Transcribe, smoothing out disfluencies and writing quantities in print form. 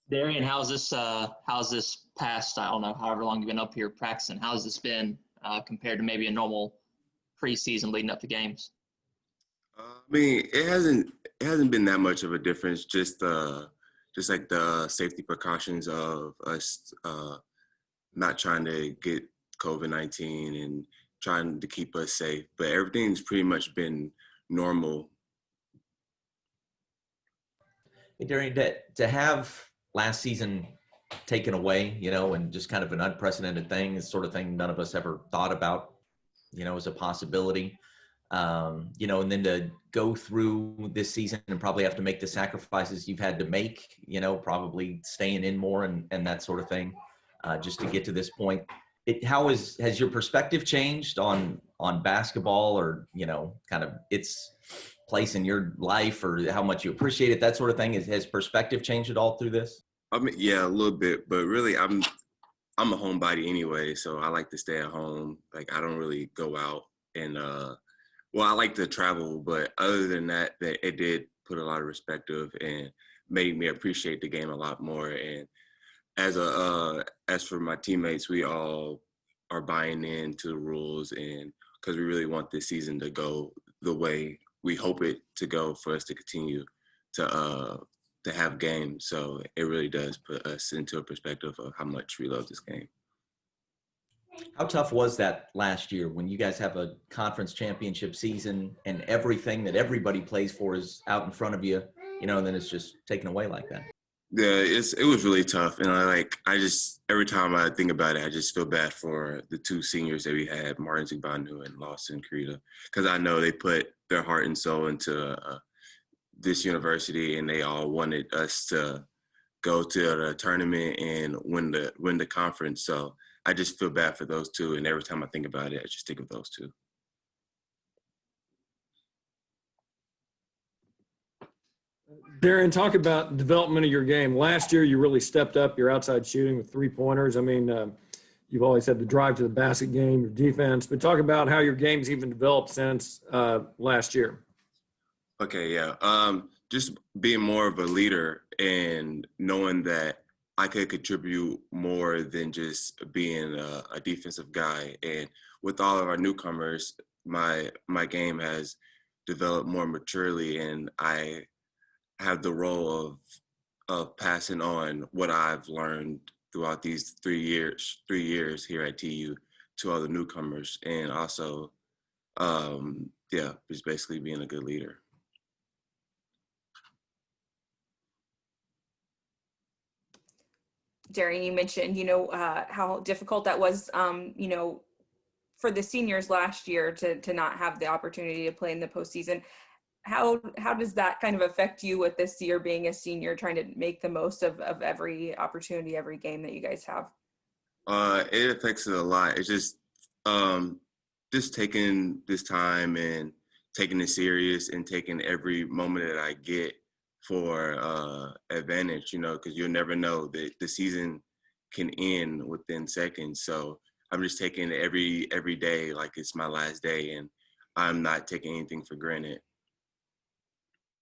Darian, how's this past, I don't know, however long you've been up here practicing, how's this been compared to maybe a normal preseason leading up to games? I mean, it hasn't been that much of a difference. Just like the safety precautions of us not trying to get COVID-19 and trying to keep us safe. But everything's pretty much been normal. Hey, Darian, to have last season taken away, and just kind of an unprecedented thing, the sort of thing none of us ever thought about, as a possibility. And then to go through this season and probably have to make the sacrifices you've had to make, probably staying in more and that sort of thing, just to get to this point. Has your perspective changed on basketball, or, kind of its place in your life, or how much you appreciate it, that sort of thing? Has perspective changed at all through this? I mean, yeah, a little bit, but really, I'm a homebody anyway, so I like to stay at home. Like, I don't really go out and well, I like to travel, but other than that, it did put a lot of perspective and made me appreciate the game a lot more. And as for my teammates, we all are buying into the rules, and because we really want this season to go the way we hope it to go, for us to continue to have games. So it really does put us into a perspective of how much we love this game. How tough was that last year when you guys have a conference championship season and everything that everybody plays for is out in front of you, and then it's just taken away like that? Yeah, it was really tough, and I just every time I think about it, I just feel bad for the two seniors that we had, Martin Zugbanu and Lawson Krita, because I know they put their heart and soul into this university, and they all wanted us to go to the tournament and win the conference. So I just feel bad for those two, and every time I think about it, I just think of those two. Darren, talk about development of your game. Last year, you really stepped up your outside shooting with three-pointers. I mean, you've always had the drive to the basket game, your defense, but talk about how your game's even developed since last year. Okay, yeah. Just being more of a leader and knowing that I could contribute more than just being a defensive guy. And with all of our newcomers, my game has developed more maturely, and I have the role of passing on what I've learned throughout these 3 years here at TU to all the newcomers, and also, just basically being a good leader. Darren, you mentioned, how difficult that was, for the seniors last year to not have the opportunity to play in the postseason. How does that kind of affect you with this year being a senior, trying to make the most of every opportunity, every game that you guys have? It affects it a lot. It's just taking this time and taking it serious and taking every moment that I get for advantage, because you'll never know that the season can end within seconds. So I'm just taking it every day like it's my last day, and I'm not taking anything for granted.